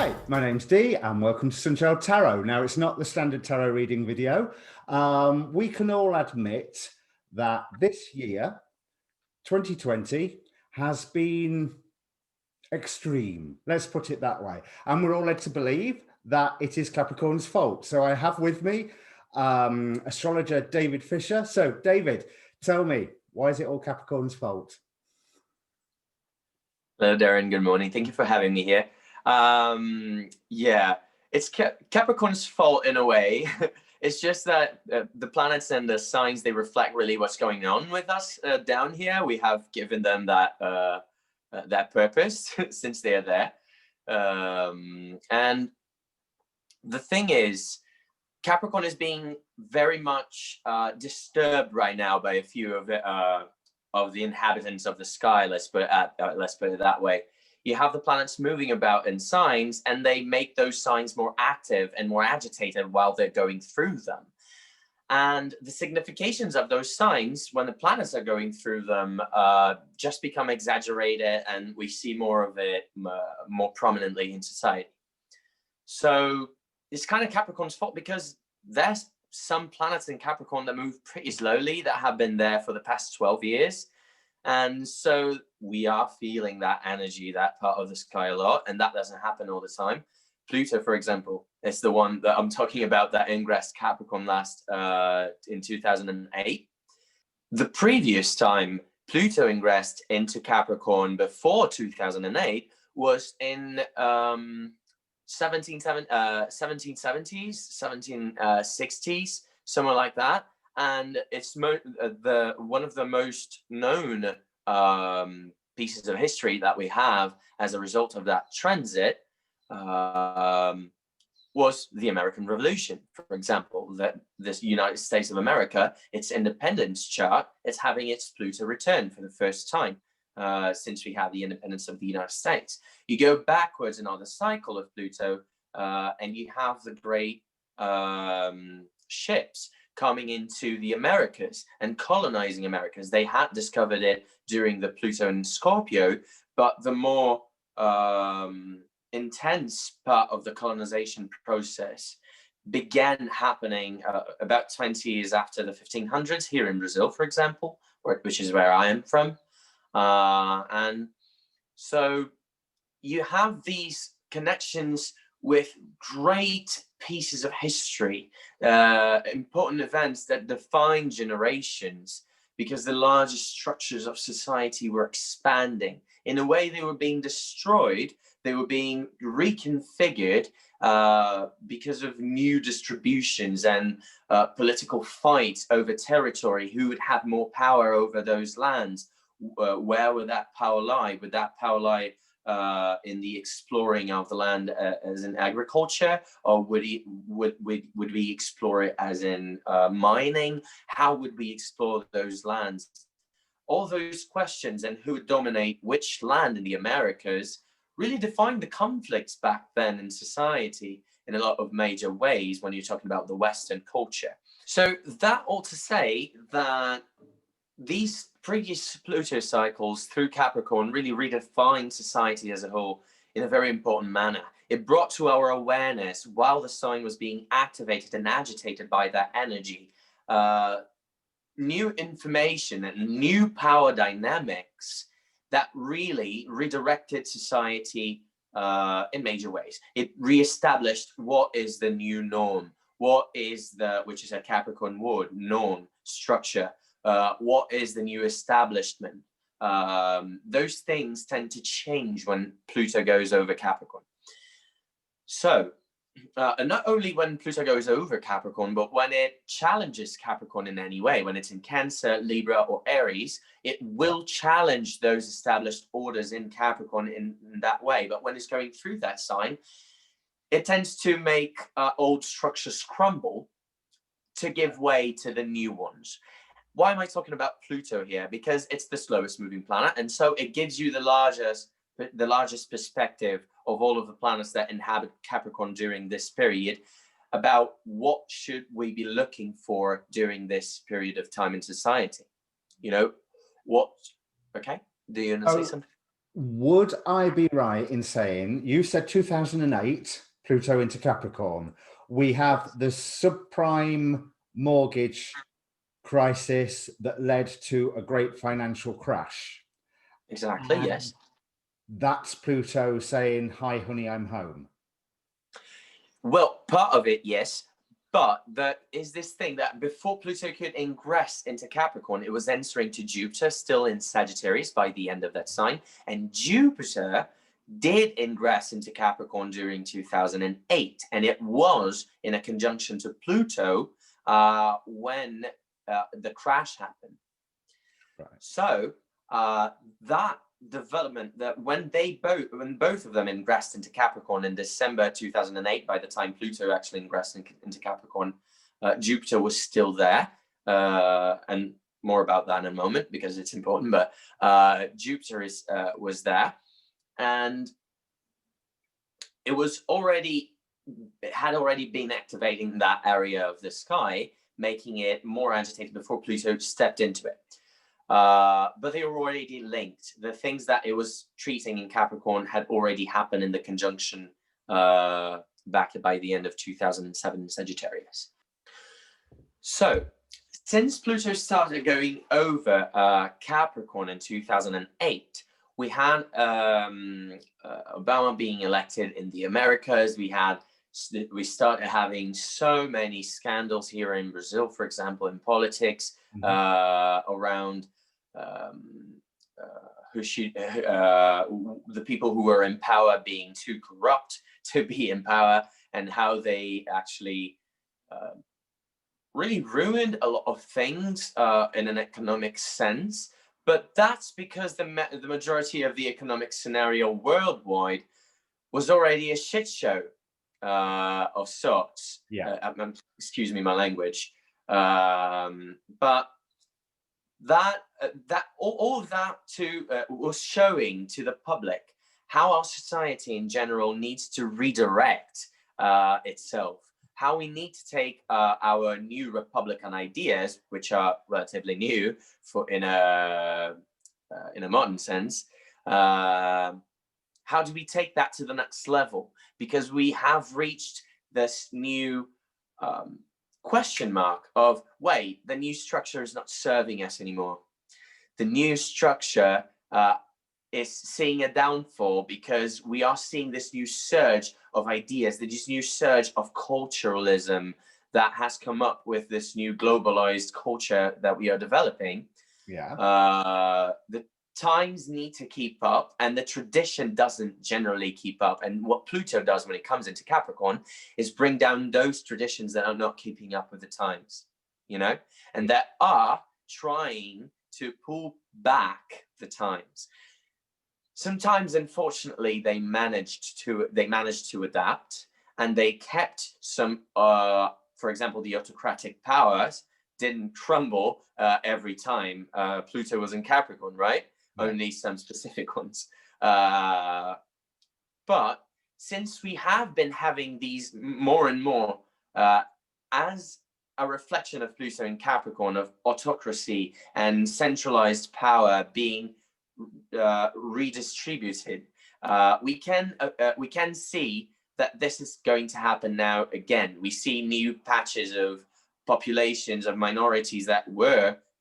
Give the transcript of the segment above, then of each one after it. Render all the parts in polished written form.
Hi, my name's Dee and welcome to Sunchild Tarot. Now, it's not the standard tarot reading video. We can all admit that this year, 2020, has been extreme. Let's put it that way. And we're all led to believe that it is Capricorn's fault. So I have with me astrologer David Fischer. So David, tell me, why is it all Capricorn's fault? Hello, Darren. Good morning. Thank you for having me here. Yeah, it's Capricorn's fault in a way. It's just that the planets and the signs, they reflect really what's going on with us down here. We have given them that that purpose since they are there. And the thing is, Capricorn is being very much disturbed right now by a few of the inhabitants of the sky. Let's put it that way. You have the planets moving about in signs, and they make those signs more active and more agitated while they're going through them. And the significations of those signs, when the planets are going through them, just become exaggerated, and we see more of it more prominently in society. So it's kind of Capricorn's fault, because there's some planets in Capricorn that move pretty slowly, that have been there for the past 12 years. And so we are feeling that energy, that part of the sky a lot, and that doesn't happen all the time. Pluto, for example, is the one that I'm talking about that ingressed Capricorn last in 2008. The previous time Pluto ingressed into Capricorn before 2008 was in 1770s, 1760s, somewhere like that. And it's one of the most known pieces of history that we have as a result of that transit was the American Revolution, for example. That this United States of America, its independence chart, it's having its Pluto return for the first time since we had the independence of the United States. You go backwards in the cycle of Pluto, and you have the great ships coming into the Americas and colonizing Americas. They had discovered it during the Pluto and Scorpio, but the more intense part of the colonization process began happening about 20 years after the 1500s here in Brazil, for example, which is where I am from. And so you have these connections with great pieces of history, important events that define generations, because the largest structures of society were expanding. In a way, they were being destroyed, they were being reconfigured because of new distributions and political fights over territory. Who would have more power over those lands? Where would that power lie? Would that power lie in the exploring of the land as in agriculture, or would we explore it as in mining? How would we explore those lands? All those questions, and who would dominate which land in the Americas, really defined the conflicts back then in society in a lot of major ways when you're talking about the Western culture. So that ought to say that these previous Pluto cycles through Capricorn really redefined society as a whole in a very important manner. It brought to our awareness, while the sign was being activated and agitated by that energy, new information and new power dynamics that really redirected society in major ways. It reestablished what is the new norm, which is a Capricorn word, norm, structure. What is the new establishment? Those things tend to change when Pluto goes over Capricorn. So, not only when Pluto goes over Capricorn, but when it challenges Capricorn in any way, when it's in Cancer, Libra, or Aries, it will challenge those established orders in Capricorn in that way. But when it's going through that sign, it tends to make old structures crumble to give way to the new ones. Why am I talking about Pluto here? Because it's the slowest moving planet, and so it gives you the largest perspective of all of the planets that inhabit Capricorn during this period, about what should we be looking for during this period of time in society. You know, okay? Do you want to say something? would I be right in saying, you said 2008, Pluto into Capricorn, we have the subprime mortgage crisis that led to a great financial crash. Exactly, And yes. that's Pluto saying, hi, honey, I'm home. Well, part of it, yes. But there is this thing that before Pluto could ingress into Capricorn, it was entering to Jupiter, still in Sagittarius by the end of that sign. And Jupiter did ingress into Capricorn during 2008. And it was in a conjunction to Pluto when the crash happened. Right. So that development, that when both of them ingressed into Capricorn in December 2008, by the time Pluto actually ingressed into Capricorn, Jupiter was still there, and more about that in a moment because it's important. But Jupiter was there, and it had already been activating that area of the sky, making it more agitated before Pluto stepped into it. But they were already linked. The things that it was treating in Capricorn had already happened in the conjunction back by the end of 2007 in Sagittarius. So, since Pluto started going over Capricorn in 2008, we had Obama being elected in the Americas. We started having so many scandals here in Brazil, for example, in politics, around the people who were in power being too corrupt to be in power, and how they actually really ruined a lot of things in an economic sense. But that's because the majority of the economic scenario worldwide was already a shit show of sorts. Yeah. Excuse me, my language. But all of that was showing to the public how our society in general needs to redirect itself, how we need to take our new Republican ideas, which are relatively new in a modern sense. How do we take that to the next level? Because we have reached this new question mark of, wait, the new structure is not serving us anymore. The new structure is seeing a downfall because we are seeing this new surge of ideas, this new surge of culturalism that has come up with this new globalized culture that we are developing. Yeah. The times need to keep up, and the tradition doesn't generally keep up. And what Pluto does when it comes into Capricorn is bring down those traditions that are not keeping up with the times, and that are trying to pull back the times. Sometimes, unfortunately, they managed to adapt, and they kept some, for example, the autocratic powers didn't crumble every time Pluto was in Capricorn, right? Yeah. Only some specific ones. But since we have been having these more and more as a reflection of Pluto in Capricorn, of autocracy and centralized power being redistributed, we can see that this is going to happen now again. We see new patches of populations of minorities that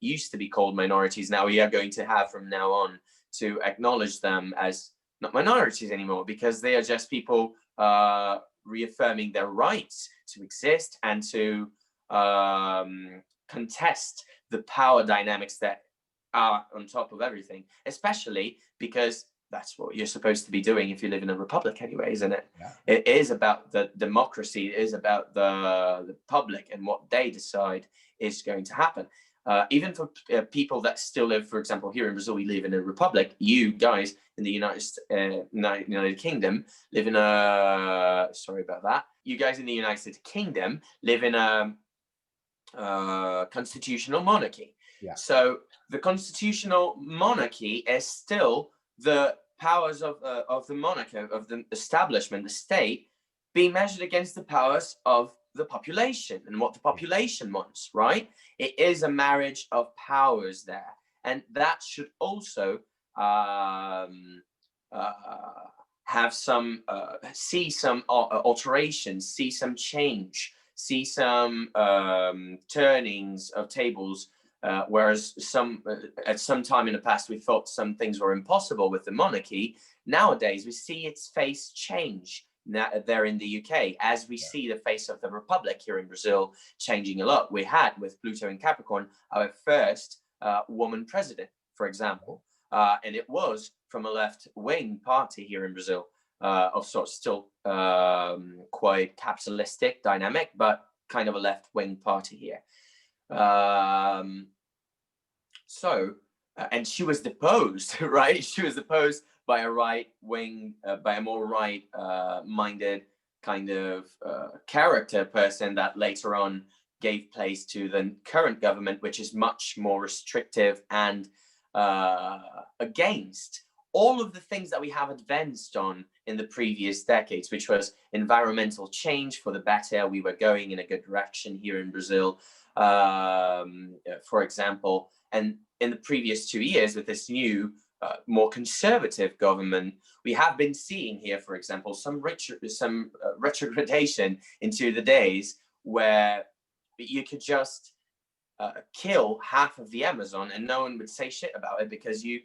used to be called minorities. Now we are going to have from now on to acknowledge them as not minorities anymore, because they are just people reaffirming their rights to exist and to contest the power dynamics that are on top of everything, especially because that's what you're supposed to be doing if you live in a republic anyway, isn't it? Yeah. It is about the democracy. It is about the public and what they decide is going to happen. Even for people that still live, for example, here in Brazil, we live in a republic. You guys in the United Kingdom live in a, sorry about that. You guys in the United Kingdom live in a constitutional monarchy. Yeah. So the constitutional monarchy is still the powers of the monarchy, of the establishment, the state, being measured against the powers of the population and what the population wants, right? It is a marriage of powers there. And that should also have some see some alterations, see some change, see some turnings of tables, whereas at some time in the past we thought some things were impossible with the monarchy. Nowadays we see its face change there in the UK, as we see the face of the Republic here in Brazil changing a lot. We had, with Pluto in Capricorn, our first woman president, for example, and it was from a left-wing party here in Brazil, of sorts, still quite capitalistic dynamic, but kind of a left-wing party here. And she was deposed, right? She was deposed by a right-wing, by a more right-minded kind of character person that later on gave place to the current government, which is much more restrictive and against all of the things that we have advanced on in the previous decades, which was environmental change for the better. We were going in a good direction here in Brazil, for example. And in the previous 2 years, with this new, more conservative government, we have been seeing here, for example, some retrogradation into the days where you could just kill half of the Amazon and no one would say shit about it, because you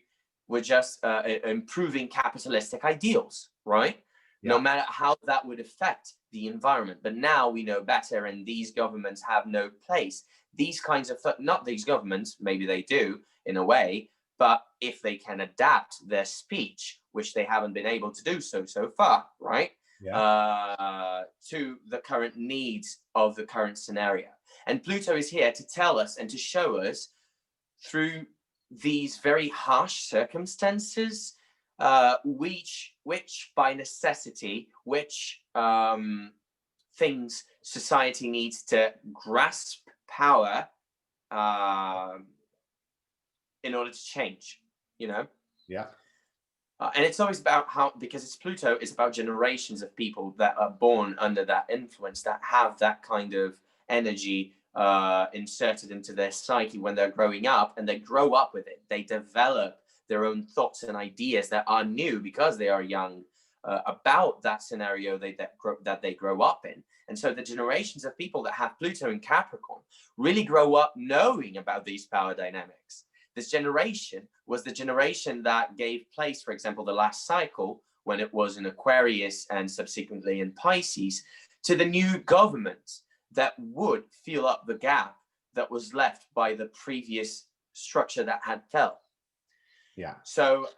were just improving capitalistic ideals, right? Yeah. No matter how that would affect the environment. But now we know better, and these governments have no place. These kinds of, not these governments, maybe they do in a way, but if they can adapt their speech, which they haven't been able to do so far, right? Yeah. To the current needs of the current scenario. And Pluto is here to tell us and to show us through these very harsh circumstances, which by necessity, which things society needs to grasp power in order to change, you know? Yeah. And it's always about how, because it's Pluto, it's about generations of people that are born under that influence, that have that kind of energy inserted into their psyche when they're growing up, and they grow up with it. They develop their own thoughts and ideas that are new because they are young about that scenario that they grow up in. And so the generations of people that have Pluto in Capricorn really grow up knowing about these power dynamics. This generation was the generation that gave place, for example, the last cycle, when it was in Aquarius and subsequently in Pisces, to the new government that would fill up the gap that was left by the previous structure that had fell. Yeah. So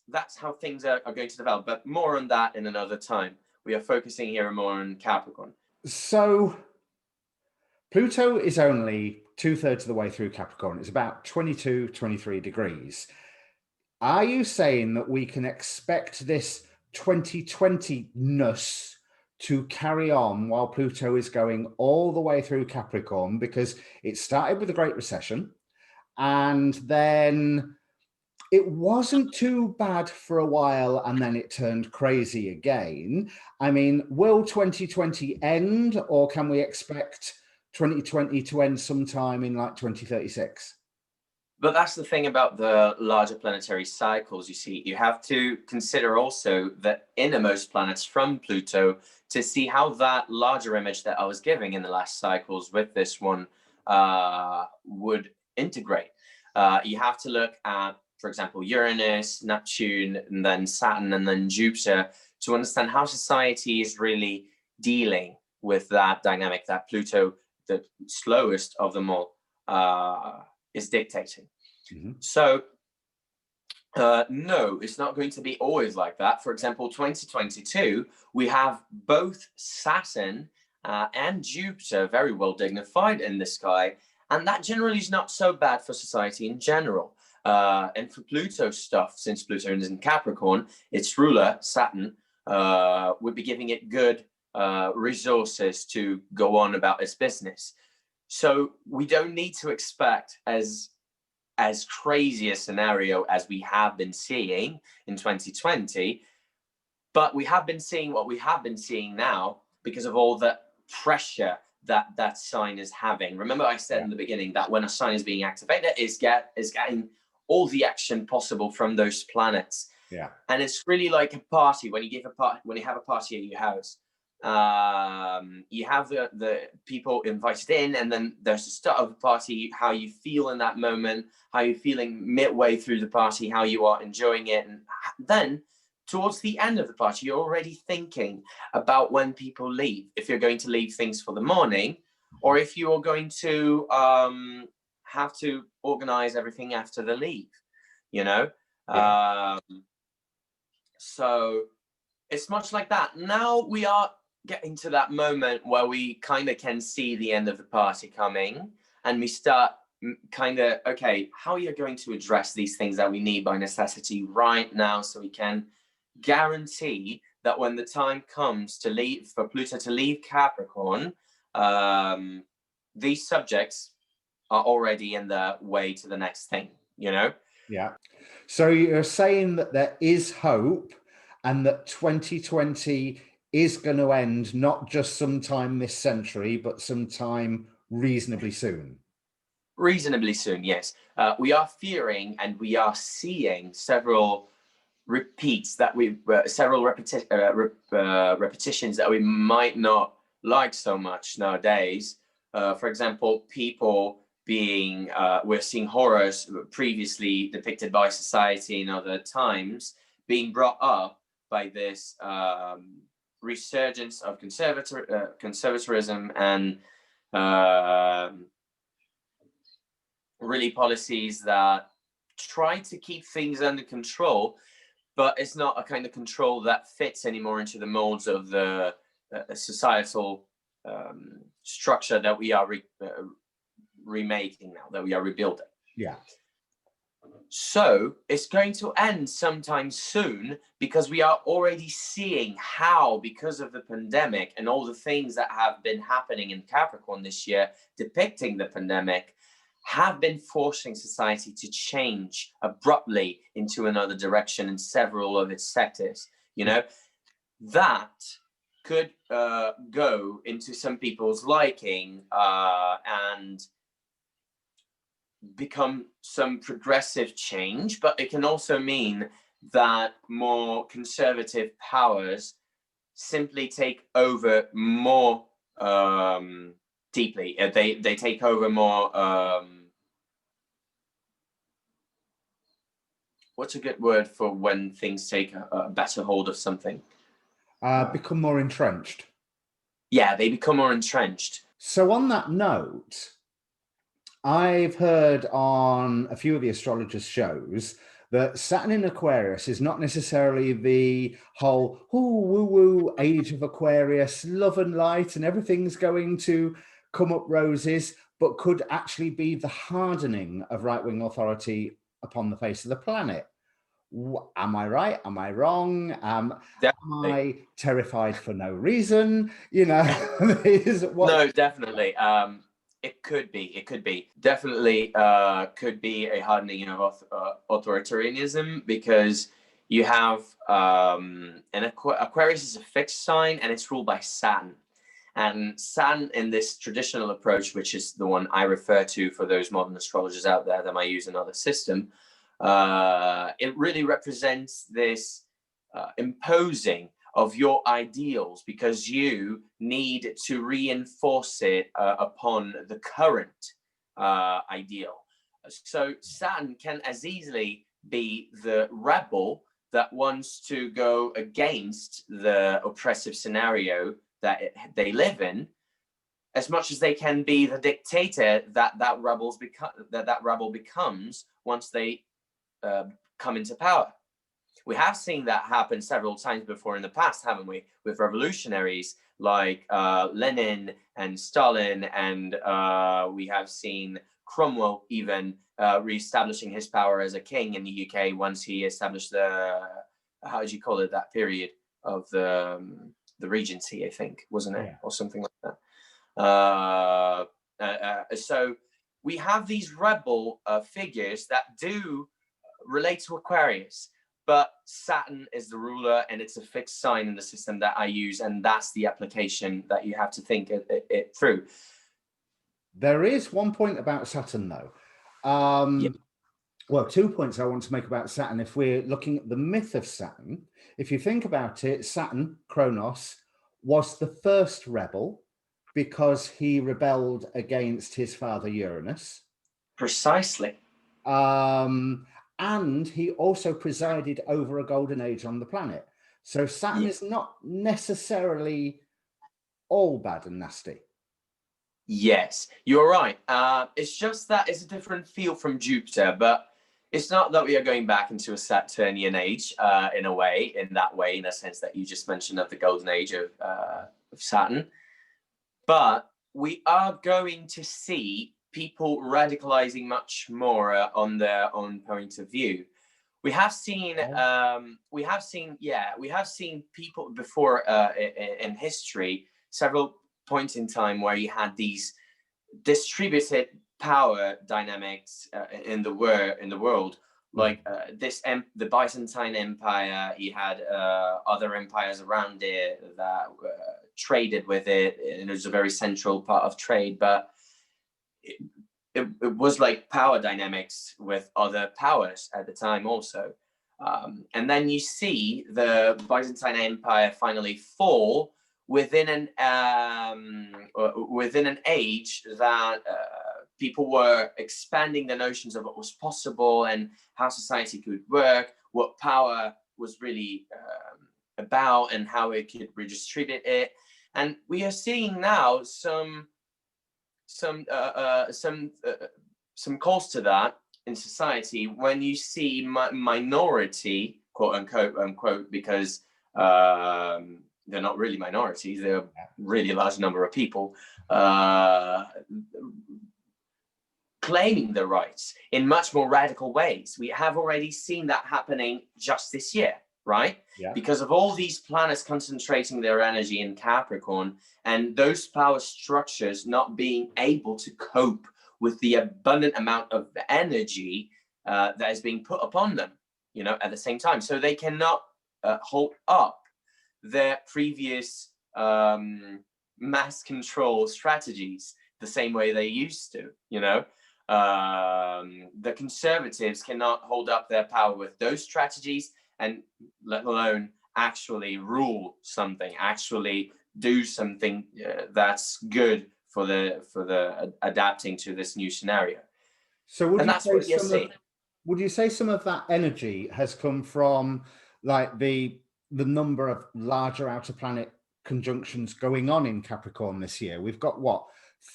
that's how things are going to develop, but more on that in another time. We are focusing here more on Capricorn. So Pluto is only 2/3 of the way through Capricorn. It's about 22, 23 degrees. Are you saying that we can expect this 2020-ness to carry on while Pluto is going all the way through Capricorn? Because it started with the Great Recession, and then it wasn't too bad for a while, and then it turned crazy again. I mean, will 2020 end, or can we expect 2020 to end sometime in like 2036? But that's the thing about the larger planetary cycles. You see, you have to consider also the innermost planets from Pluto to see how that larger image that I was giving in the last cycles with this one would integrate. You have to look at, for example, Uranus, Neptune, and then Saturn, and then Jupiter, to understand how society is really dealing with that dynamic that Pluto, the slowest of them all, is dictating. Mm-hmm. So no, it's not going to be always like that. For example, 2022, we have both Saturn and Jupiter very well dignified in the sky, and that generally is not so bad for society in general. And for Pluto stuff, since Pluto is in Capricorn, its ruler, Saturn, would be giving it good resources to go on about its business. So we don't need to expect as crazy a scenario as we have been seeing in 2020, but we have been seeing what we have been seeing now because of all the pressure that sign is having. Remember I said in the beginning that when a sign is being activated, is getting all the action possible from those planets. Yeah. And it's really like a party. When you have a party at your house, you have the people invited in, and then there's the start of the party, how you feel in that moment, how you're feeling midway through the party, how you are enjoying it. And then towards the end of the party, you're already thinking about when people leave, if you're going to leave things for the morning, or if you are going to have to organize everything after the leave, you know? Yeah. So it's much like that. Now we are getting to that moment where we kind of can see the end of the party coming, and we start kind of, okay, how are you going to address these things that we need by necessity right now, so we can guarantee that when the time comes to leave, for Pluto to leave Capricorn, these subjects are already in the way to the next thing, you know? Yeah. So you're saying that there is hope, and that 2020 is going to end not just sometime this century, but sometime reasonably soon. Reasonably soon, yes. We are fearing and we are seeing several repeats that repetitions that we might not like so much nowadays. For example, people being, we're seeing horrors previously depicted by society in other times being brought up by this resurgence of conservatism and really policies that try to keep things under control, but it's not a kind of control that fits anymore into the molds of the societal structure that we are remaking now, that we are rebuilding. Yeah. So it's going to end sometime soon, because we are already seeing how, because of the pandemic and all the things that have been happening in Capricorn this year, depicting the pandemic, have been forcing society to change abruptly into another direction in several of its sectors. You know, that could go into some people's liking and become some progressive change, but it can also mean that more conservative powers simply take over more deeply. They take over more. What's a good word for when things take a better hold of something? Become more entrenched. Yeah, they become more entrenched. So on that note, I've heard on a few of the astrologers' shows that Saturn in Aquarius is not necessarily the whole woo-woo age of Aquarius, love and light, and everything's going to come up roses, but could actually be the hardening of right-wing authority upon the face of the planet. Am I right? Am I wrong? Am I terrified for no reason? You know, No, definitely. It could be definitely could be a hardening of authoritarianism, because you have an Aquarius is a fixed sign and it's ruled by Saturn. And Saturn, in this traditional approach, which is the one I refer to for those modern astrologers out there that might use another system, it really represents this imposing of your ideals, because you need to reinforce it upon the current ideal. So Saturn can as easily be the rebel that wants to go against the oppressive scenario that they live in, as much as they can be the dictator that rebel becomes once they come into power. We have seen that happen several times before in the past, haven't we? With revolutionaries like Lenin and Stalin, and we have seen Cromwell even reestablishing his power as a king in the UK once he established the, how do you call it, that period of the Regency, I think, wasn't it? Yeah. Or something like that. So we have these rebel figures that do relate to Aquarius. But Saturn is the ruler, and it's a fixed sign in the system that I use, and that's the application that you have to think it through. There is one point about Saturn, though. Well, 2 points I want to make about Saturn. If we're looking at the myth of Saturn, if you think about it, Saturn, Kronos, was the first rebel because he rebelled against his father Uranus. Precisely. And he also presided over a golden age on the planet. So Saturn is not necessarily all bad and nasty. Yes, you're right. It's just that it's a different feel from Jupiter, but it's not that we are going back into a Saturnian age in a sense that you just mentioned of the golden age of Saturn. But we are going to see people radicalizing much more on their own point of view. We have seen people before in history, several points in time where you had these distributed power dynamics in the world, like the Byzantine Empire. You had other empires around it that traded with it, and it was a very central part of trade. But it was like power dynamics with other powers at the time also. And then you see the Byzantine Empire finally fall within an age that people were expanding the notions of what was possible and how society could work, what power was really about, and how it could redistribute it. And we are seeing now some calls to that in society when you see minority, quote unquote, because they're not really minorities, they're a really large number of people claiming their rights in much more radical ways. We have already seen that happening just this year, right? Yeah. Because of all these planets concentrating their energy in Capricorn, and those power structures not being able to cope with the abundant amount of energy that is being put upon them, at the same time. So they cannot hold up their previous mass control strategies the same way they used to, The conservatives cannot hold up their power with those strategies, and let alone actually rule something, actually do something that's good for the adapting to this new scenario. So would you say some of that energy has come from like the number of larger outer planet conjunctions going on in Capricorn this year? We've got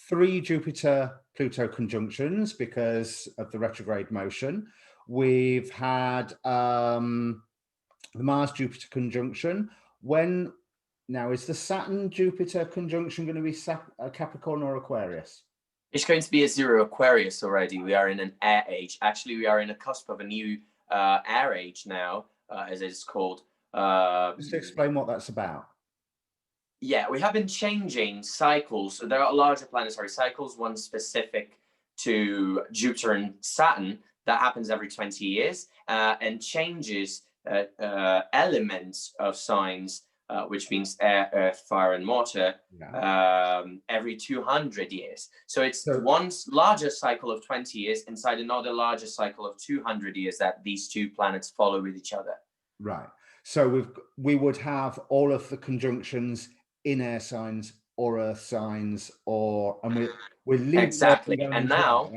3 Jupiter-Pluto conjunctions because of the retrograde motion. We've had the Mars-Jupiter conjunction. Now, is the Saturn-Jupiter conjunction going to be Capricorn or Aquarius? It's going to be a 0 Aquarius already. We are in an air age. Actually, we are in a cusp of a new air age now, as it's called. Just to explain what that's about. Yeah, we have been changing cycles. So there are larger planetary cycles, one specific to Jupiter and Saturn that happens every 20 years and changes elements of signs, which means air, earth, fire, and water, every 200 years. So it's one larger cycle of 20 years inside another larger cycle of 200 years that these two planets follow with each other. Right. So we would have all of the conjunctions in air signs or earth signs, and we're exactly. And now,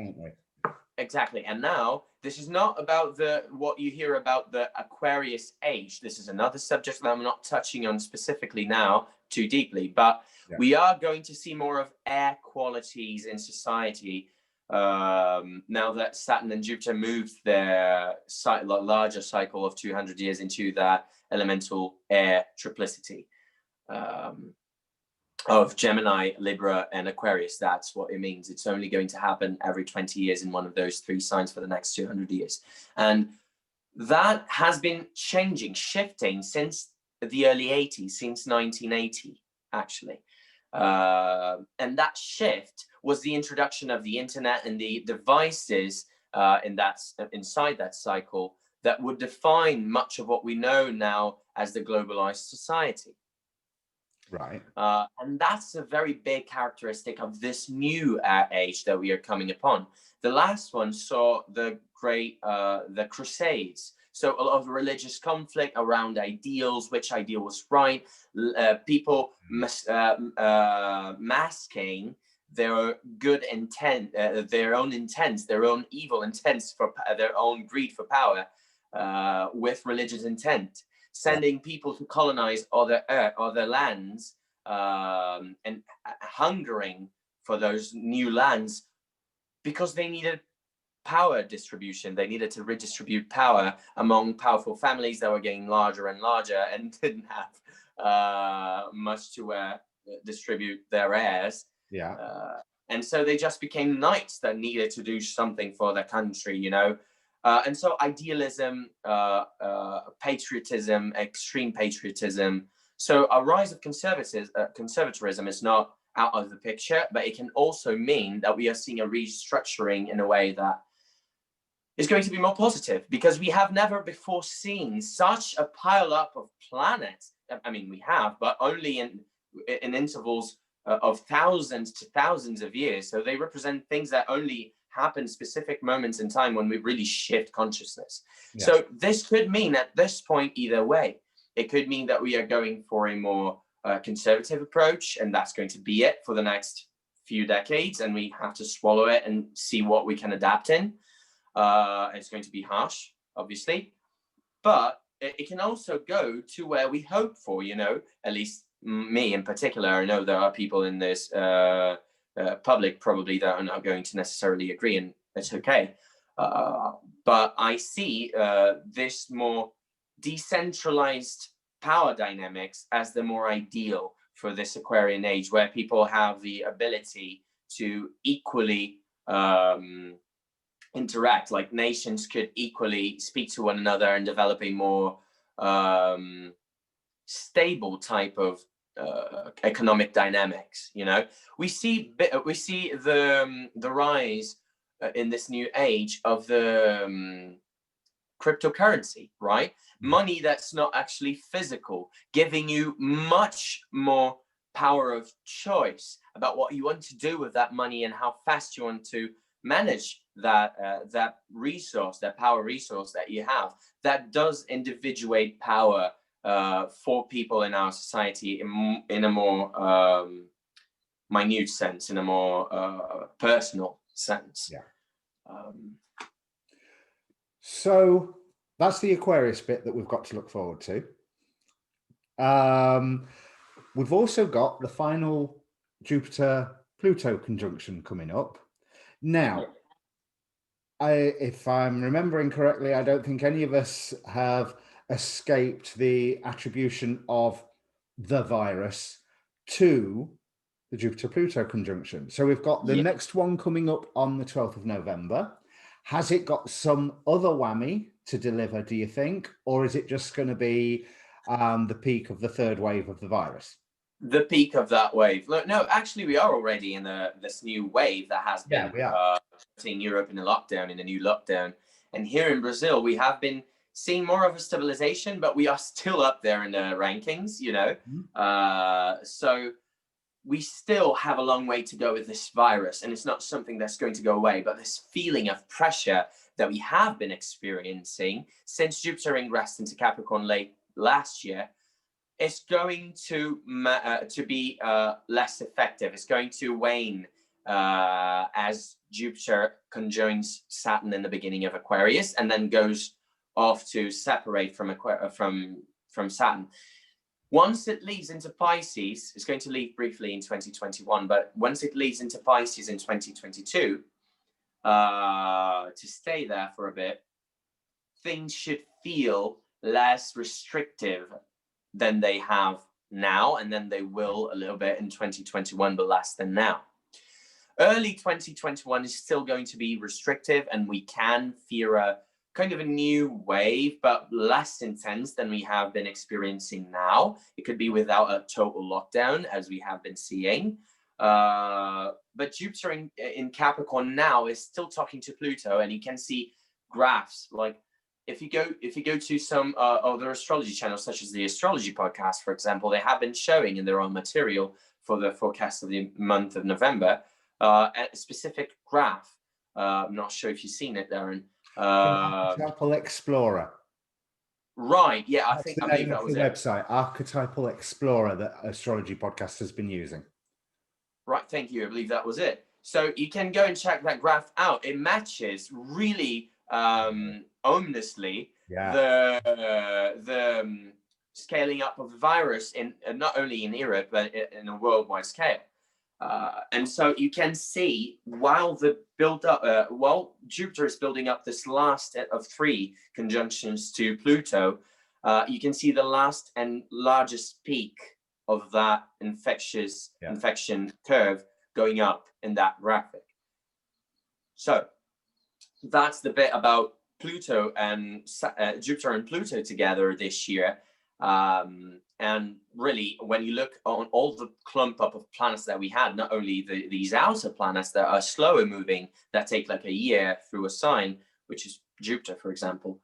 exactly. And now, this is not about what you hear about the Aquarius age. This is another subject that I'm not touching on specifically now too deeply, but we are going to see more of air qualities in society now that Saturn and Jupiter moved their larger cycle of 200 years into that elemental air triplicity of Gemini, Libra, and Aquarius. That's what it means. It's only going to happen every 20 years in one of those 3 signs for the next 200 years. And that has been shifting since the early 80s, since 1980, actually. And that shift was the introduction of the internet and the devices inside that cycle that would define much of what we know now as the globalized society. Right. And that's a very big characteristic of this new age that we are coming upon. The last one saw the the Crusades. So a lot of religious conflict around ideals, which ideal was right, people masking their good intent, their own intents, their own evil intents for their own greed for power, with religious intent, sending people to colonize other lands, and hungering for those new lands because they needed power distribution. They needed to redistribute power among powerful families that were getting larger and larger and didn't have much to distribute their heirs. Yeah. And so they just became knights that needed to do something for their country, you know. And so idealism, patriotism, extreme patriotism. So a rise of conservatism is not out of the picture, but it can also mean that we are seeing a restructuring in a way that is going to be more positive, because we have never before seen such a pile up of planets. I mean, we have, but only in intervals of thousands to thousands of years. So they represent things that only happen specific moments in time when we really shift consciousness. Yeah. So this could mean at this point either way. It could mean that we are going for a more conservative approach, and that's going to be it for the next few decades, and we have to swallow it and see what we can adapt in. It's going to be harsh, obviously, but it can also go to where we hope for, you know, at least me in particular. I know there are people in this public probably that are not going to necessarily agree, and it's okay. But I see this more decentralized power dynamics as the more ideal for this Aquarian age, where people have the ability to equally interact, like nations could equally speak to one another and develop a more stable type of economic dynamics. You know, we see the rise in this new age of the cryptocurrency, right? Money that's not actually physical, giving you much more power of choice about what you want to do with that money and how fast you want to manage that resource, that power resource that you have. That does individuate power for people in our society in a more minute sense, in a more personal sense. Yeah. So that's the Aquarius bit that we've got to look forward to. We've also got the final Jupiter-Pluto conjunction coming up. Now, if I'm remembering correctly, I don't think any of us have escaped the attribution of the virus to the Jupiter-Pluto conjunction. So we've got the next one coming up on the 12th of November. Has it got some other whammy to deliver, do you think? Or is it just going to be the peak of the third wave of the virus? The peak of that wave. No, actually, we are already in this new wave that has been putting Europe in a lockdown, in a new lockdown. And here in Brazil, we have been seeing more of a stabilization, but we are still up there in the rankings, you know. So we still have a long way to go with this virus, and it's not something that's going to go away. But this feeling of pressure that we have been experiencing since Jupiter ingressed into Capricorn late last year, it's going to be less effective. It's going to wane as Jupiter conjoins Saturn in the beginning of Aquarius, and then goes off to separate from Saturn. Once it leads into Pisces, it's going to leave briefly in 2021, but once it leads into Pisces in 2022, to stay there for a bit, things should feel less restrictive than they have now, and then they will a little bit in 2021, but less than now. Early 2021 is still going to be restrictive, and we can fear a kind of a new wave, but less intense than we have been experiencing now. It could be without a total lockdown, as we have been seeing. But Jupiter in Capricorn now is still talking to Pluto, and you can see graphs like if you go to some other astrology channels, such as the Astrology Podcast, for example, they have been showing in their own material for the forecast of the month of November a specific graph. I'm not sure if you've seen it, Darren. Archetypal Explorer. Right. Yeah, I That's believe that was the it. website, Archetypal Explorer, that Astrology Podcast has been using. Right. Thank you. I believe that was it. So you can go and check that graph out. It matches really ominously the scaling up of the virus in not only in Europe but in a worldwide scale. And so you can see while Jupiter is building up this last of 3 conjunctions to Pluto, you can see the last and largest peak of that infection curve going up in that graphic. So that's the bit about Pluto and Jupiter and Pluto together this year. And really, when you look on all the clump up of planets that we had, not only these outer planets that are slower moving, that take like a year through a sign, which is Jupiter, for example.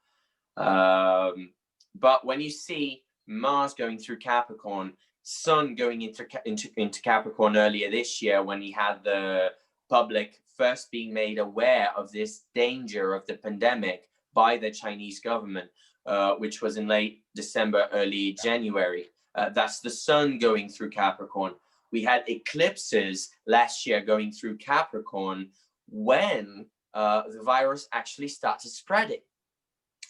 But when you see Mars going through Capricorn, Sun going into Capricorn earlier this year, when he had the public first being made aware of this danger of the pandemic by the Chinese government, which was in late December, early January. That's the Sun going through Capricorn. We had eclipses last year going through Capricorn when the virus actually started spreading.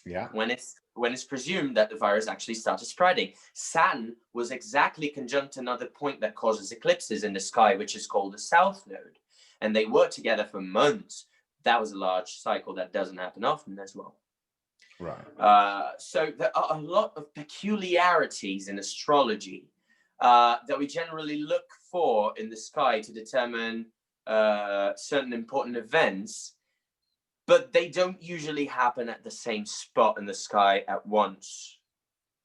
Yeah. When it's presumed that the virus actually started spreading. Saturn was exactly conjunct another point that causes eclipses in the sky, which is called the South Node. And they worked together for months. That was a large cycle that doesn't happen often as well. Right. So there are a lot of peculiarities in astrology that we generally look for in the sky to determine certain important events, but they don't usually happen at the same spot in the sky at once.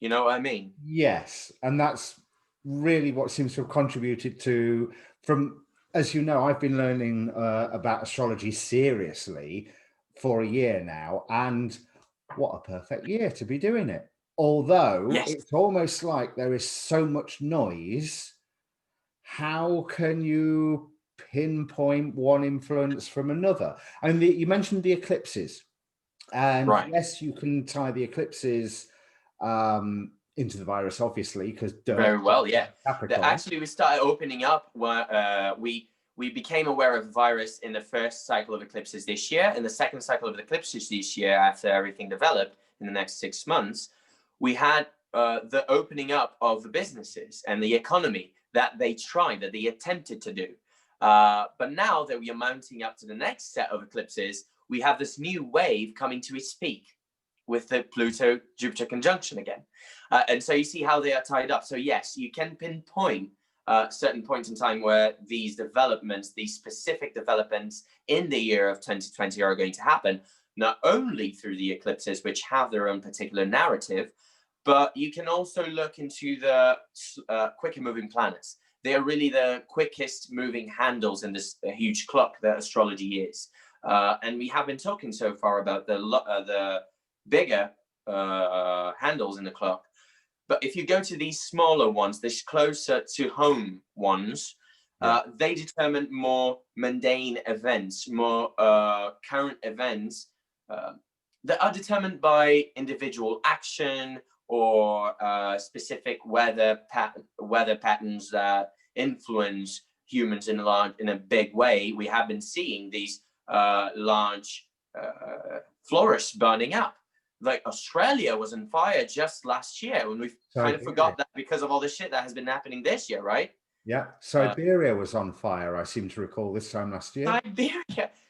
You know what I mean? Yes. And that's really what seems to have contributed to, as you know, I've been learning about astrology seriously for a year now, and what a perfect year to be doing it. Although it's almost like there is so much noise. How can you pinpoint one influence from another? And you mentioned the eclipses, and yes, you can tie the eclipses into the virus, obviously, because very well, yeah. Actually, we started opening up where we became aware of the virus in the first cycle of eclipses this year. In the second cycle of eclipses this year, after everything developed in the next 6 months, we had the opening up of the businesses and the economy that they attempted to do. But now that we are mounting up to the next set of eclipses, we have this new wave coming to its peak with the Pluto-Jupiter conjunction again. And so you see how they are tied up. So yes, you can pinpoint certain points in time where these developments, these specific developments in the year of 2020 are going to happen, not only through the eclipses, which have their own particular narrative, but you can also look into the quicker moving planets. They are really the quickest moving handles in this huge clock that astrology is. And we have been talking so far about the bigger handles in the clock. But if you go to these smaller ones, these closer to home ones, they determine more mundane events, more current events that are determined by individual action or specific weather patterns that influence humans in a big way. We have been seeing these large forests burning up. Like Australia was on fire just last year, and we've kind of forgot that because of all the shit that has been happening this year, right? Yeah, Siberia was on fire, I seem to recall, this time last year.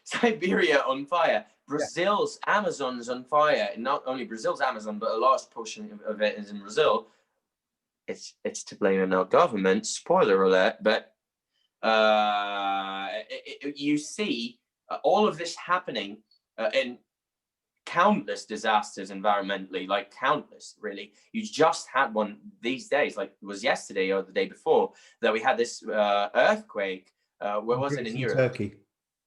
Siberia on fire. Brazil's Amazon is on fire. And not only Brazil's Amazon, but a large portion of it is in Brazil. It's to blame on our government, spoiler alert, but you see all of this happening in countless disasters environmentally, like countless, really. You just had one these days, like it was yesterday or the day before, that we had this earthquake. Where was it? In Europe? Turkey.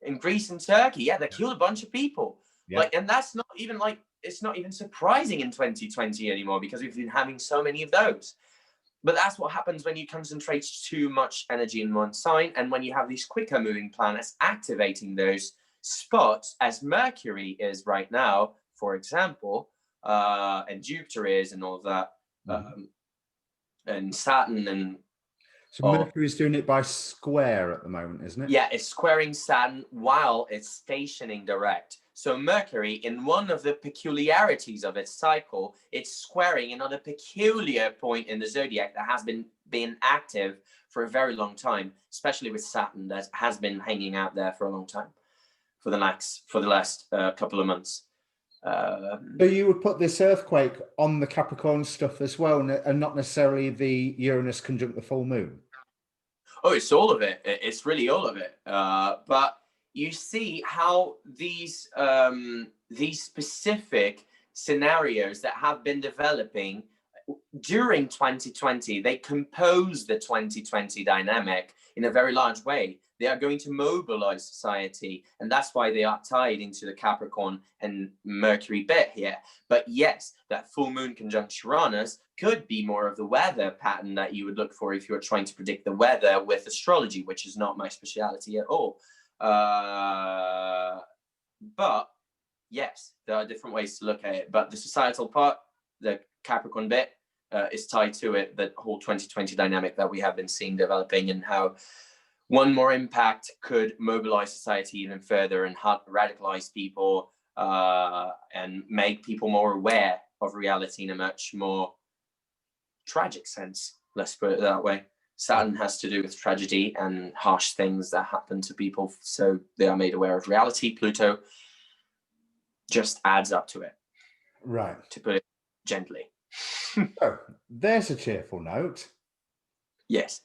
In Greece and Turkey, that killed a bunch of people. Like, and that's not even like it's not even surprising in 2020 anymore, because we've been having so many of those. But that's what happens when you concentrate too much energy in one sign, and when you have these quicker moving planets activating those spots, as Mercury is right now, for example, and Jupiter is, and all of that, and Saturn, and so Mercury's doing it by square at the moment, isn't it? yeah, it's squaring Saturn while it's stationing direct. So Mercury, in one of the peculiarities of its cycle, it's squaring another peculiar point in the zodiac that has been active for a very long time, especially with Saturn, that has been hanging out there for a long time, for the last couple of months. So you would put this earthquake on the Capricorn stuff as well, and not necessarily the Uranus conjunct the full moon? Oh, it's all of it. It's really all of it. But you see how these specific scenarios that have been developing during 2020, they compose the 2020 dynamic in a very large way. They are going to mobilize society, and that's why they are tied into the Capricorn and Mercury bit here. But yes, that full moon conjunct Uranus could be more of the weather pattern that you would look for if you were trying to predict the weather with astrology, which is not my speciality at all. But yes, there are different ways to look at it. But the societal part, the Capricorn bit, is tied to it, that whole 2020 dynamic that we have been seeing developing, and how one more impact could mobilize society even further and radicalize people, and make people more aware of reality in a much more tragic sense. Let's put it that way. Saturn has to do with tragedy and harsh things that happen to people, so they are made aware of reality. Pluto just adds up to it, right? To put it gently. So there's a cheerful note. Yes.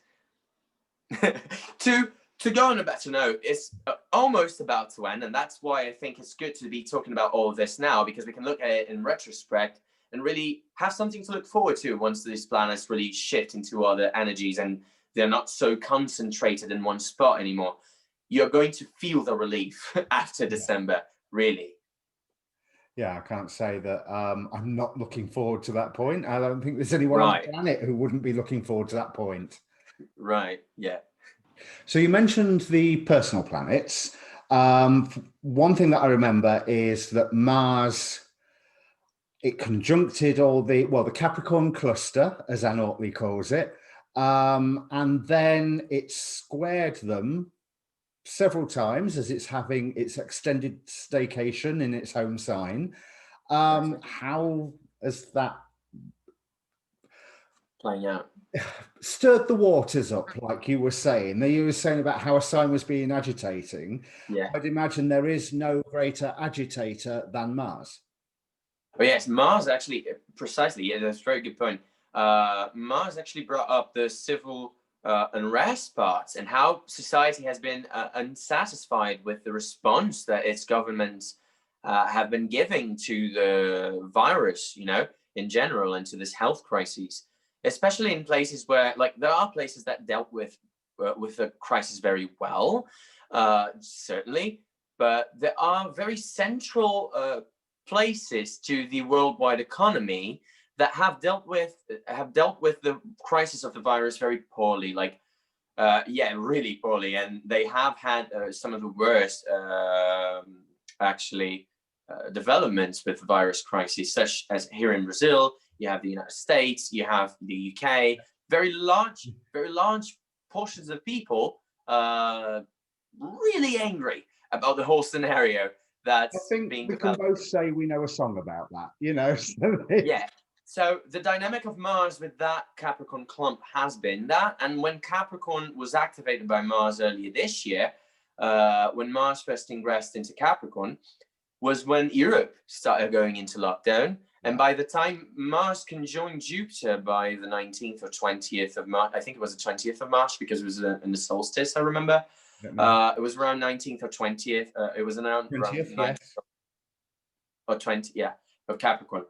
To go on a better note, it's almost about to end, and that's why I think it's good to be talking about all of this now, because we can look at it in retrospect and really have something to look forward to once these planets really shift into other energies and they're not so concentrated in one spot anymore. You're going to feel the relief after December, really. Yeah, I can't say that I'm not looking forward to that point. I don't think there's anyone on the planet who wouldn't be looking forward to that point. Right, yeah. So you mentioned the personal planets. One thing that I remember is that Mars, it conjuncted all the Capricorn cluster, as Anne Ortley calls it, and then it squared them several times as it's having its extended staycation in its home sign. How has that playing out? Stirred the waters up, like you were saying. You were saying about how a sign was being agitating. Yeah. I'd imagine there is no greater agitator than Mars. Oh yes, Mars actually, precisely, yeah, that's a very good point. Mars actually brought up the civil unrest parts, and how society has been unsatisfied with the response that its governments have been giving to the virus, in general, and to this health crisis. Especially in places where, like, there are places that dealt with the crisis very well, certainly, but there are very central places to the worldwide economy that have dealt with the crisis of the virus very poorly, really poorly, and they have had some of the worst developments with the virus crisis, such as here in Brazil. You have the United States, you have the UK, very large portions of people really angry about the whole scenario that's being developed. We can both say we know a song about that, Yeah. So the dynamic of Mars with that Capricorn clump has been that, and when Capricorn was activated by Mars earlier this year, when Mars first ingressed into Capricorn, was when Europe started going into lockdown. And by the time Mars conjoined Jupiter by the 19th or 20th of March, I think it was the 20th of March, because it was in the solstice, I remember. It was around 19th or 20th. It was around 20th, 19th or 20th, yeah, of Capricorn.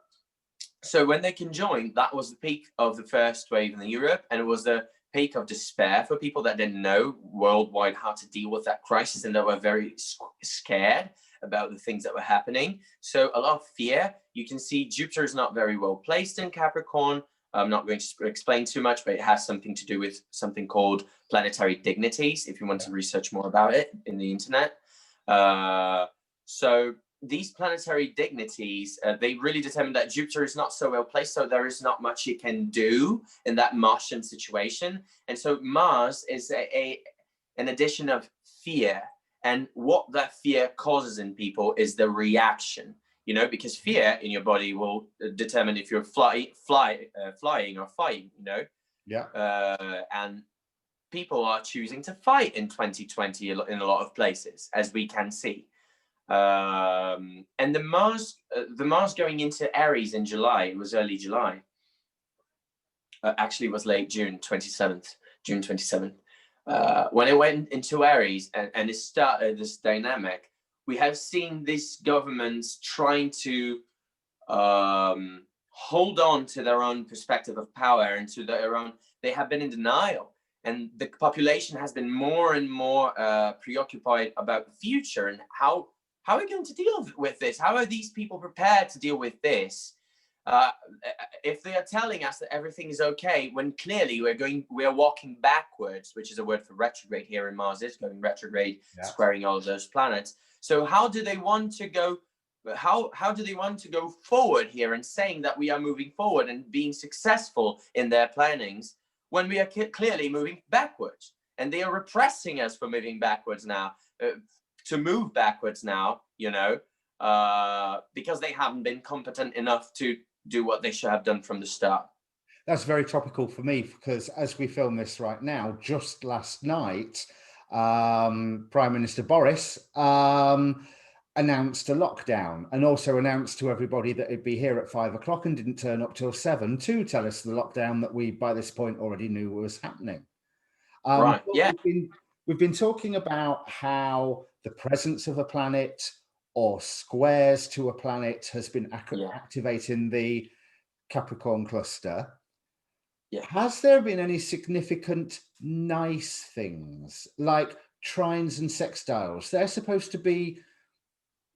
So when they conjoined, that was the peak of the first wave in Europe, and it was the peak of despair for people that didn't know worldwide how to deal with that crisis, and that were very scared about the things that were happening. So a lot of fear. You can see Jupiter is not very well placed in Capricorn. I'm not going to explain too much, but it has something to do with something called planetary dignities, if you want to research more about it in the internet. So these planetary dignities, they really determine that Jupiter is not so well placed, so there is not much it can do in that Martian situation. And so Mars is an addition of fear. And what that fear causes in people is the reaction, you know, because fear in your body will determine if you're flying or fighting, you know. Yeah. And people are choosing to fight in 2020 in a lot of places, as we can see. And the Mars going into Aries in July, it was early July. Actually, it was late June 27th. When it went into Aries and it started this dynamic, we have seen these governments trying to hold on to their own perspective of power and to their own. They have been in denial, and the population has been more and more preoccupied about the future and how are we going to deal with this? How are these people prepared to deal with this? If they are telling us that everything is okay, when clearly we are walking backwards, which is a word for retrograde here in Mars is going retrograde, squaring all of those planets. So how do they want to go? How do they want to go forward here and saying that we are moving forward and being successful in their plannings when we are clearly moving backwards? And they are repressing us for moving backwards now. To move backwards now, you know, because they haven't been competent enough to do what they should have done from the start. That's very topical for me, because as we film this right now, just last night, Prime Minister Boris announced a lockdown, and also announced to everybody that it'd be here at 5 o'clock and didn't turn up till 7 to tell us the lockdown that we by this point already knew was happening. Right. Yeah. We've been talking about how the presence of a planet or squares to a planet has been activating the Capricorn cluster. Yeah. Has there been any significant nice things like trines and sextiles? They're supposed to be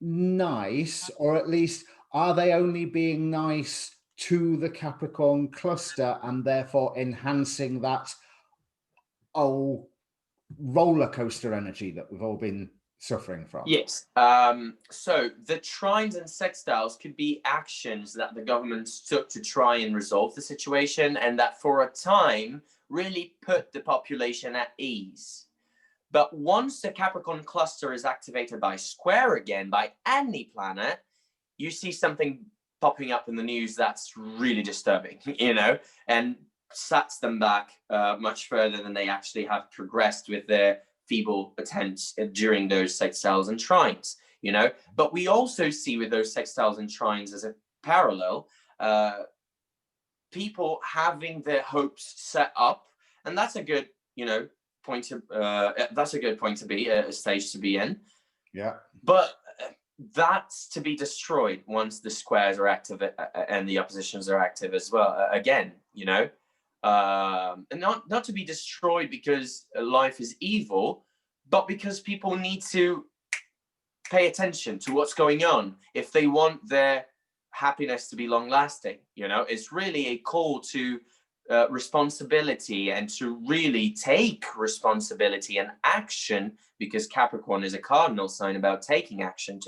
nice, or at least are they only being nice to the Capricorn cluster and therefore enhancing that roller coaster energy that we've all been suffering from? Yes. So the trines and sextiles could be actions that the government took to try and resolve the situation, and that for a time really put the population at ease. But once the Capricorn cluster is activated by square again, by any planet, you see something popping up in the news that's really disturbing, you know, and sets them back much further than they actually have progressed with their feeble attempts during those sextiles and trines, you know. But we also see with those sextiles and trines as a parallel, people having their hopes set up, and that's a good, you know, that's a good point to be, a stage to be in. Yeah. But that's to be destroyed once the squares are active and the oppositions are active as well. Again, you know. And not to be destroyed because life is evil, but because people need to pay attention to what's going on if they want their happiness to be long lasting. You know, it's really a call to responsibility and to really take responsibility and action, because Capricorn is a cardinal sign about taking action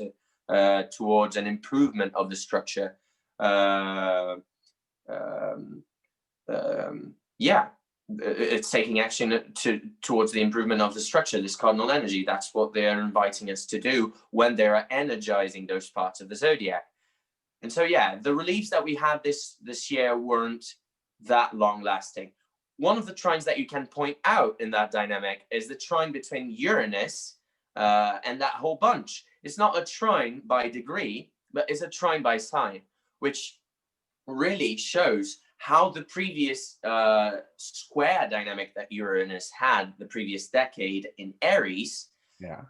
towards an improvement of the structure. It's taking action towards the improvement of the structure, this cardinal energy. That's what they're inviting us to do when they're energizing those parts of the zodiac. And so, yeah, the reliefs that we had this year weren't that long lasting. One of the trines that you can point out in that dynamic is the trine between Uranus and that whole bunch. It's not a trine by degree, but it's a trine by sign, which really shows how the previous square dynamic that Uranus had the previous decade in Aries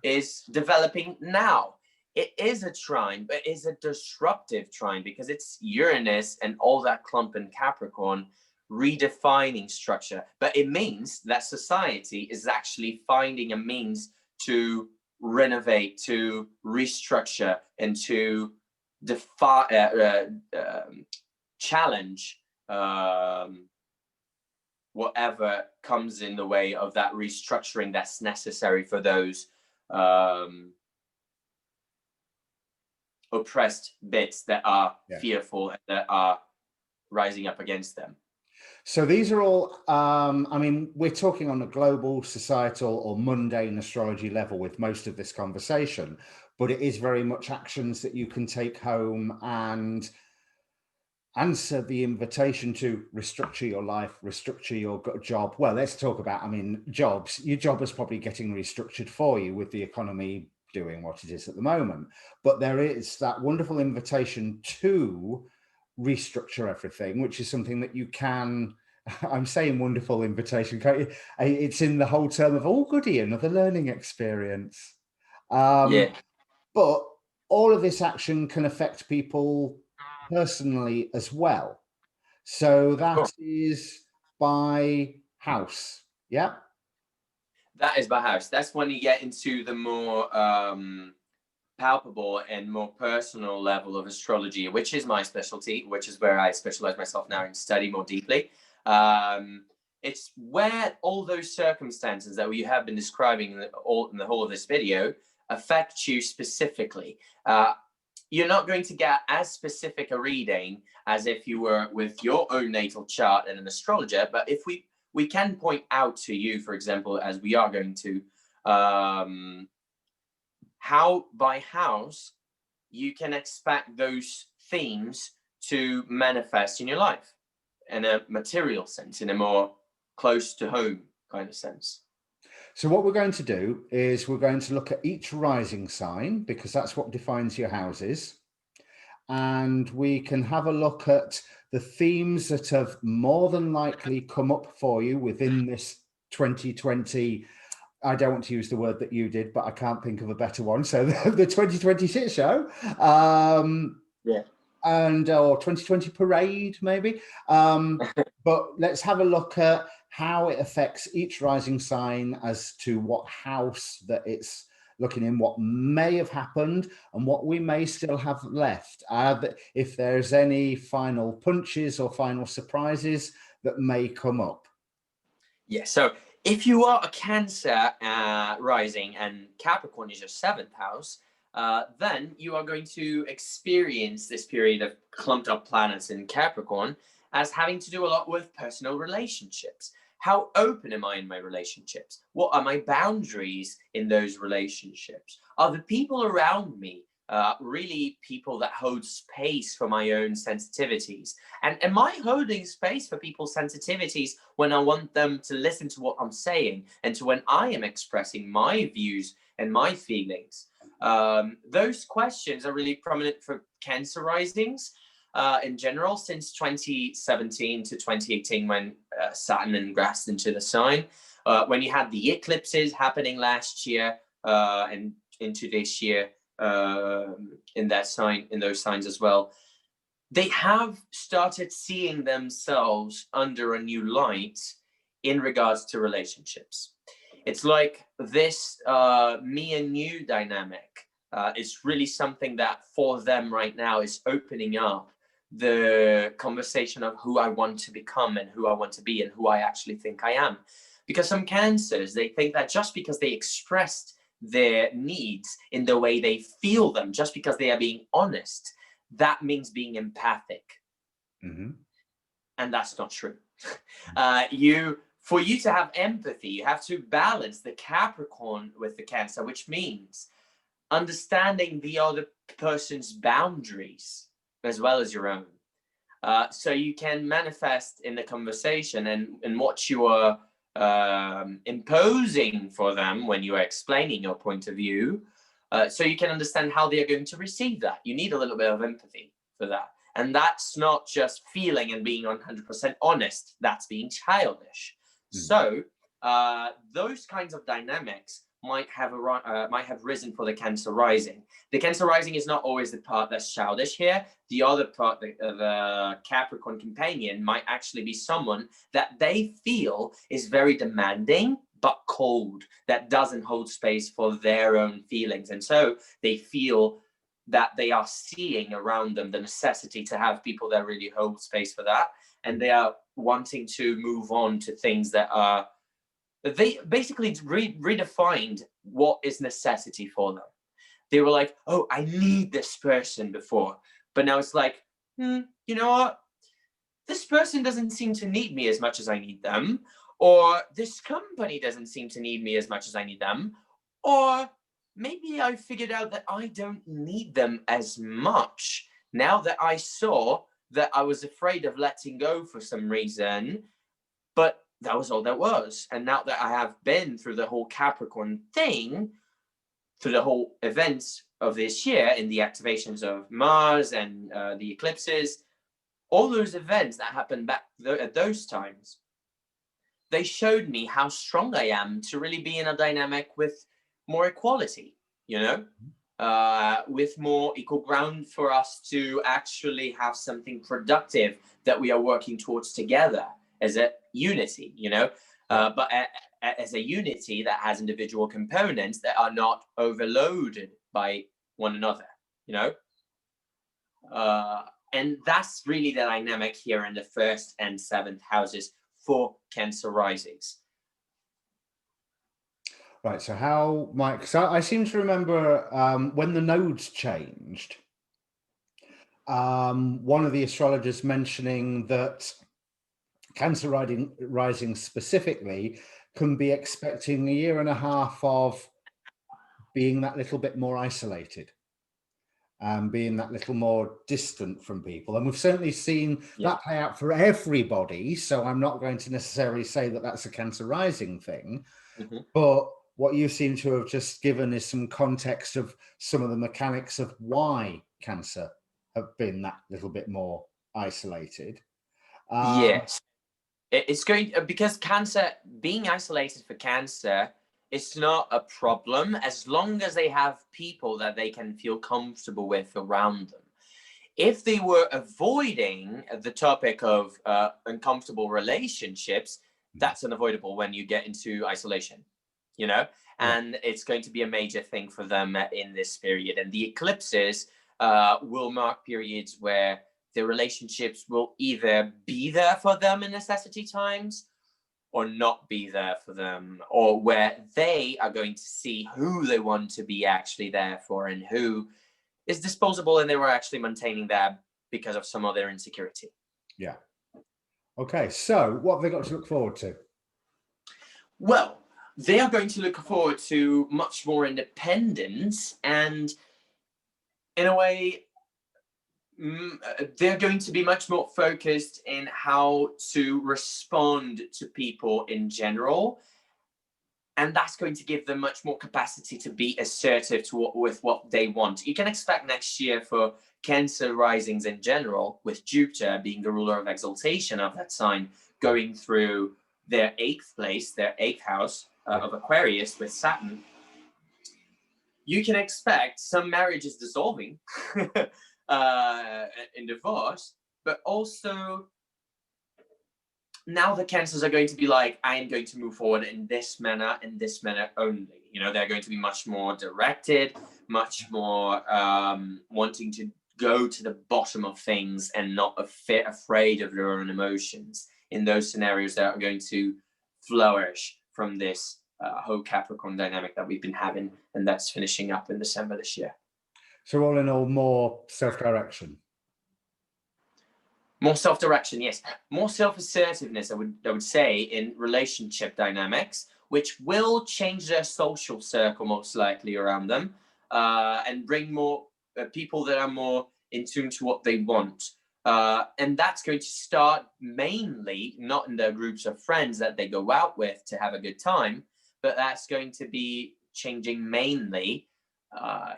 is developing now. It is a trine, but it's a disruptive trine because it's Uranus and all that clump in Capricorn redefining structure. But it means that society is actually finding a means to renovate, to restructure, and to challenge whatever comes in the way of that restructuring that's necessary for those oppressed bits that are fearful and that are rising up against them. So these are all, I mean, we're talking on a global, societal or mundane astrology level with most of this conversation, but it is very much actions that you can take home and answer the invitation to restructure your life, restructure your job. Well, let's talk about, I mean, jobs. Your job is probably getting restructured for you with the economy doing what it is at the moment. But there is that wonderful invitation to restructure everything, which is something that you can, I'm saying wonderful invitation, it's in the whole term of, oh, goody, another learning experience. But all of this action can affect people personally as well. So that is by house. Yeah. That is by house. That's when you get into the more palpable and more personal level of astrology, which is my specialty, which is where I specialize myself now and study more deeply. It's where all those circumstances that we have been describing in the whole of this video affect you specifically. You're not going to get as specific a reading as if you were with your own natal chart and an astrologer, but if we can point out to you, for example, as we are going to, how by house you can expect those themes to manifest in your life in a material sense, in a more close to home kind of sense. So what we're going to do is we're going to look at each rising sign, because that's what defines your houses. And we can have a look at the themes that have more than likely come up for you within this 2020. I don't want to use the word that you did, but I can't think of a better one. So the 2020 shit show. And or 2020 parade, maybe. But let's have a look at how it affects each rising sign as to what house that it's looking in, what may have happened and what we may still have left. If there's any final punches or final surprises that may come up. Yeah, so if you are a Cancer rising and Capricorn is your 7th house, then you are going to experience this period of clumped up planets in Capricorn as having to do a lot with personal relationships. How open am I in my relationships? What are my boundaries in those relationships? Are the people around me really people that hold space for my own sensitivities? And am I holding space for people's sensitivities when I want them to listen to what I'm saying and to when I am expressing my views and my feelings? Those questions are really prominent for Cancer risings in general since 2017 to 2018 when Saturn ingressed into the sign. When you had the eclipses happening last year and into this year in that sign, in those signs as well, they have started seeing themselves under a new light in regards to relationships. It's like this me and you dynamic is really something that for them right now is opening up the conversation of who I want to become and who I want to be and who I actually think I am. Because some Cancers, they think that just because they expressed their needs in the way they feel them, just because they are being honest, that means being empathic. Mm-hmm. And that's not true. For you to have empathy, you have to balance the Capricorn with the Cancer, which means understanding the other person's boundaries as well as your own. So you can manifest in the conversation and what you are imposing for them when you are explaining your point of view, so you can understand how they are going to receive that. You need a little bit of empathy for that. And that's not just feeling and being 100% honest. That's being childish. So those kinds of dynamics might have risen for the Cancer rising. The Cancer rising is not always the part that's childish here. The other part, the Capricorn companion, might actually be someone that they feel is very demanding but cold, that doesn't hold space for their own feelings, and so they feel that they are seeing around them the necessity to have people that really hold space for that, and they are wanting to move on to things that are, they basically redefined what is necessity for them. They were like, oh, I need this person before, but now it's like, you know what? This person doesn't seem to need me as much as I need them, or this company doesn't seem to need me as much as I need them, or maybe I figured out that I don't need them as much now that I saw that I was afraid of letting go for some reason, but that was all there was. And now that I have been through the whole Capricorn thing, through the whole events of this year, in the activations of Mars and the eclipses, all those events that happened back at those times, they showed me how strong I am to really be in a dynamic with more equality, you know, with more equal ground for us to actually have something productive that we are working towards together as a unity, you know, but as a unity that has individual components that are not overloaded by one another, you know. And that's really the dynamic here in the 1st and 7th houses for Cancer risings. Right, so how, Mike, so I seem to remember when the nodes changed, one of the astrologers mentioning that Cancer rising specifically can be expecting a year and a half of being that little bit more isolated and being that little more distant from people. And we've certainly seen that play out for everybody. So I'm not going to necessarily say that that's a Cancer rising thing, but what you seem to have just given is some context of some of the mechanics of why Cancer have been that little bit more isolated. Yes, it's going, because Cancer, being isolated for Cancer, it's not a problem as long as they have people that they can feel comfortable with around them. If they were avoiding the topic of uncomfortable relationships, that's unavoidable when you get into isolation, you know, and it's going to be a major thing for them in this period. And the eclipses will mark periods where the relationships will either be there for them in necessity times or not be there for them, or where they are going to see who they want to be actually there for and who is disposable and they were actually maintaining that because of some other insecurity. Yeah. Okay, so what have they got to look forward to? Well, they are going to look forward to much more independence, and in a way, they're going to be much more focused in how to respond to people in general. And that's going to give them much more capacity to be assertive with what they want. You can expect next year for Cancer risings in general, with Jupiter being the ruler of exaltation of that sign, going through their 8th place, their 8th house of Aquarius with Saturn. You can expect some marriages dissolving in divorce, but also now the Cancers are going to be like, I am going to move forward in this manner only. You know, they're going to be much more directed, much more wanting to go to the bottom of things and not afraid of their own emotions in those scenarios that are going to flourish from this whole Capricorn dynamic that we've been having, and that's finishing up in December this year. So all in all, more self-direction. More self-direction, yes. More self-assertiveness, I would say, in relationship dynamics, which will change their social circle most likely around them, and bring more people that are more in tune to what they want. And that's going to start mainly not in their groups of friends that they go out with to have a good time, but that's going to be changing mainly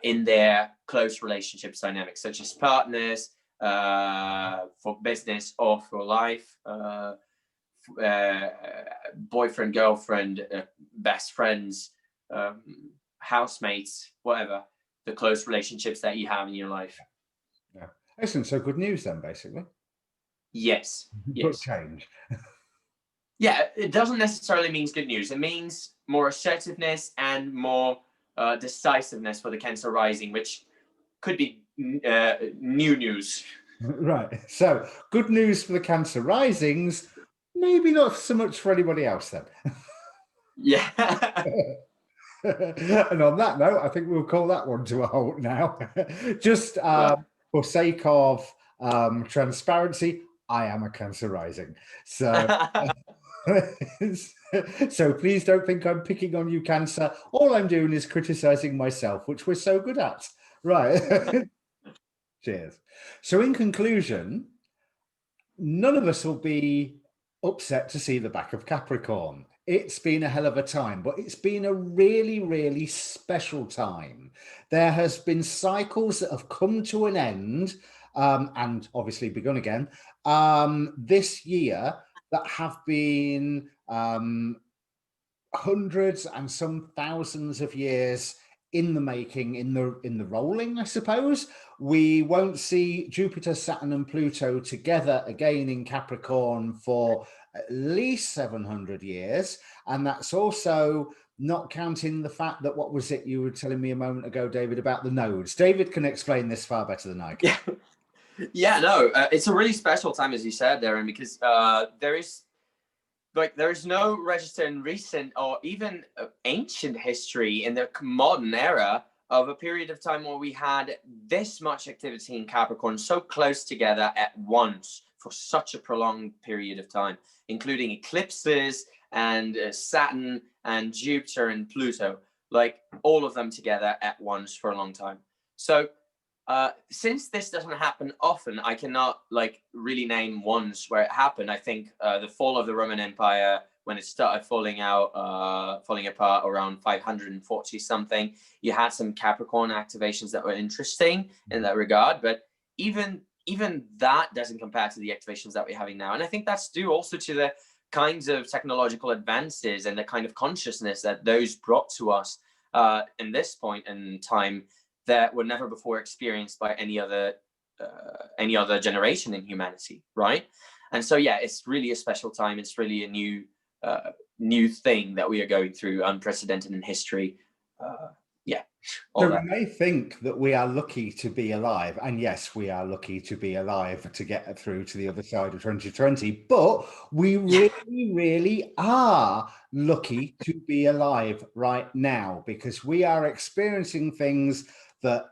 in their close relationships dynamics, such as partners, for business or for life, boyfriend, girlfriend, best friends, housemates, whatever, the close relationships that you have in your life. Yeah. Excellent. So good news then, basically. Yes. But change. Yeah, it doesn't necessarily mean good news. It means more assertiveness and more decisiveness for the Cancer rising, which could be new news. Right. So good news for the Cancer risings, maybe not so much for anybody else then. Yeah. And on that note, I think we'll call that one to a halt now. Just for sake of transparency, I am a Cancer rising. So, so please don't think I'm picking on you, Cancer. All I'm doing is criticizing myself, which we're so good at. Right. Cheers. So in conclusion, none of us will be upset to see the back of Capricorn. It's been a hell of a time, but it's been a really, really special time. There has been cycles that have come to an end and obviously begun again this year that have been hundreds and some thousands of years in the making, in the rolling, I suppose. We won't see Jupiter, Saturn and Pluto together again in Capricorn for at least 700 years. And that's also not counting the fact that, what was it you were telling me a moment ago, David, about the nodes? David can explain this far better than I can. Yeah, no, it's a really special time, as you said, Darren, because there is no register in recent or even ancient history in the modern era of a period of time where we had this much activity in Capricorn so close together at once for such a prolonged period of time, including eclipses and Saturn and Jupiter and Pluto, like all of them together at once for a long time. So since this doesn't happen often, I cannot really name ones where it happened. I think the fall of the Roman Empire, when it started falling apart around 540 something, you had some Capricorn activations that were interesting in that regard. But even that doesn't compare to the activations that we're having now. And I think that's due also to the kinds of technological advances and the kind of consciousness that those brought to us in this point in time that were never before experienced by any other generation in humanity, right? And so, yeah, it's really a special time. It's really a new thing that we are going through, unprecedented in history. So we may think that we are lucky to be alive, and yes, we are lucky to be alive to get through to the other side of 2020, but we really, really are lucky to be alive right now, because we are experiencing things that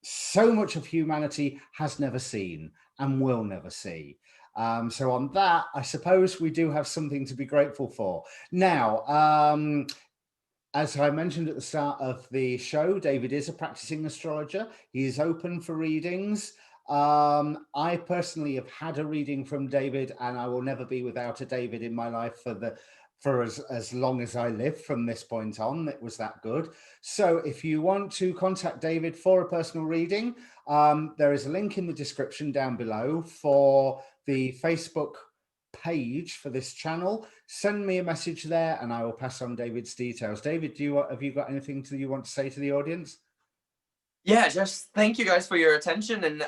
so much of humanity has never seen and will never see. So on that, I suppose we do have something to be grateful for. Now, as I mentioned at the start of the show, David is a practicing astrologer. He is open for readings. I personally have had a reading from David, and I will never be without a David in my life for as long as I live from this point on. It was that good. So if you want to contact David for a personal reading, there is a link in the description down below for the Facebook page for this channel. Send me a message there and I will pass on David's details. David, have you got anything you want to say to the audience? Yeah, just thank you guys for your attention, and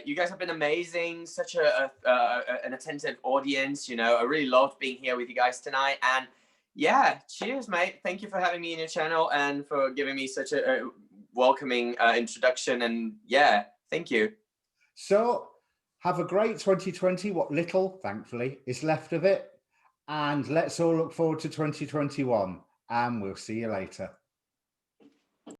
you guys have been amazing. Such an attentive audience. I really loved being here with you guys tonight. And yeah, cheers, mate. Thank you for having me in your channel and for giving me such a welcoming introduction. And yeah, thank you. So have a great 2020, what little, thankfully, is left of it. And let's all look forward to 2021. And we'll see you later.